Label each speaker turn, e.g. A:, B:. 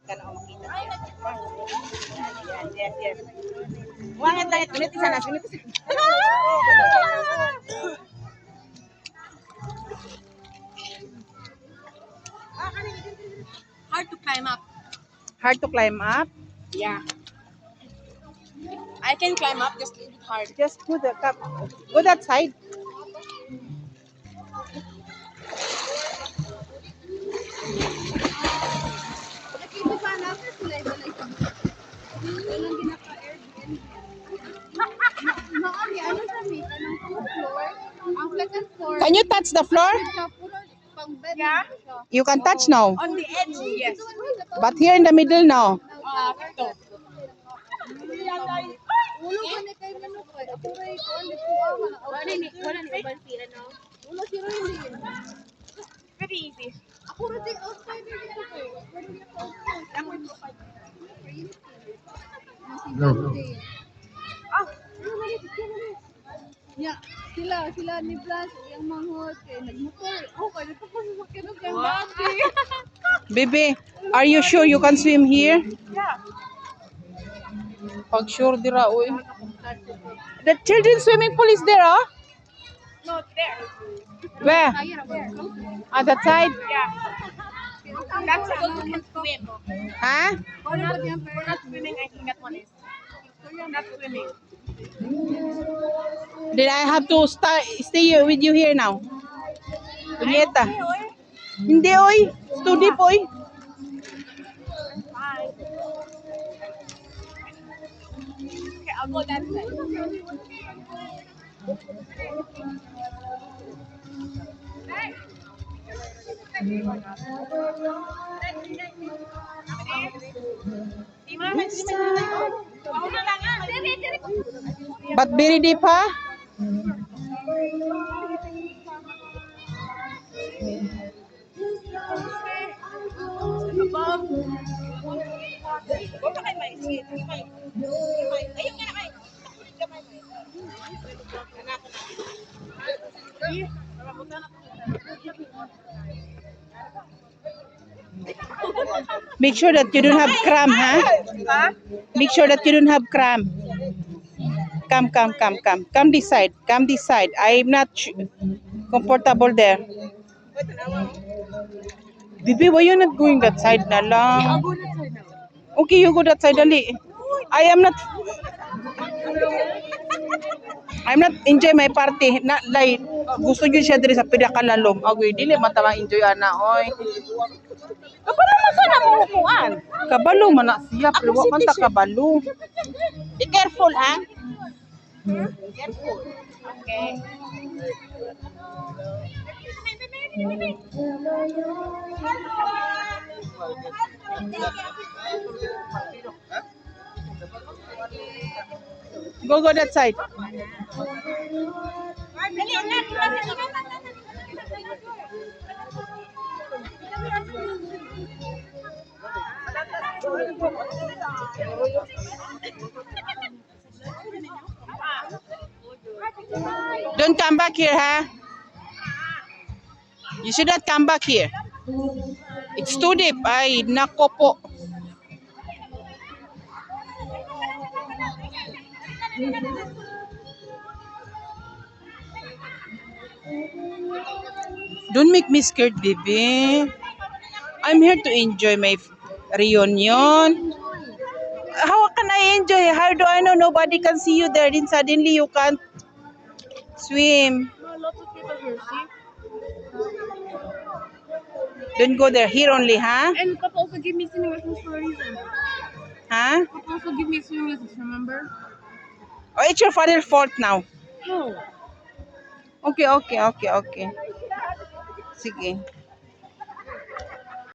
A: ka na makita. Yes, yes. Wangan tayo. Gunit sana.
B: Hard to climb up.
A: Hard to climb up.
B: Yeah. I can climb up, just a little bit hard.
A: Just go that side. Can you touch the floor?
B: Yeah.
A: You can touch now.
B: On the edge, yes.
A: But here in the middle now.
B: Ito. Very easy.
C: Sila ni Blas, yung manghot, nagmotor. Okay, nagpapasasakyan ng bati.
A: Baby, are you sure you can swim here?
B: Yeah.
A: Pag sure dira, uy. The children's swimming pool is there, oh?
B: No, there.
A: Where? At that side?
B: Yeah. That's how you can swim.
A: Huh?
B: We're not swimming, I think that one is. Not swimming.
A: Then I have to stay with you here now. Punyeta. Hindi, oy. It's too deep, oy.
B: Bye. Okay, I'll go that side.
A: But very deep, ha? Make sure that you don't have cramp, huh? Make sure that you don't have cramp. Come. Come this side. Come this side. I'm not comfortable there. Bibi, why you not going that side na lang?
B: I'll go that side now.
A: Okay, you go that side, dali. I'm not enjoy my party. Not like, gusto nyo siya diri sa pinakalalom. Agoy, dili matama enjoy ana, oy. Kabalo man ka na mahukuan. Kabalo man na siya, pero wa man ta kabalo. Be careful, ha?
B: Careful. Okay.
A: Go that side. Don't come back here, huh? You should not come back here. It's too deep. Ay, nako po. Don't make me scared, baby. I'm here to enjoy my reunion. How can I enjoy? How do I know nobody can see you there? Then suddenly you can't swim.
B: Lots of people here, see?
A: Don't go there. Here only, huh?
B: And Papa also gave me swimming lessons for a reason.
A: Huh?
B: Papa also gave me swimming lessons, remember?
A: Oh, it's your father's fault now.
B: No.
A: Okay. Sige.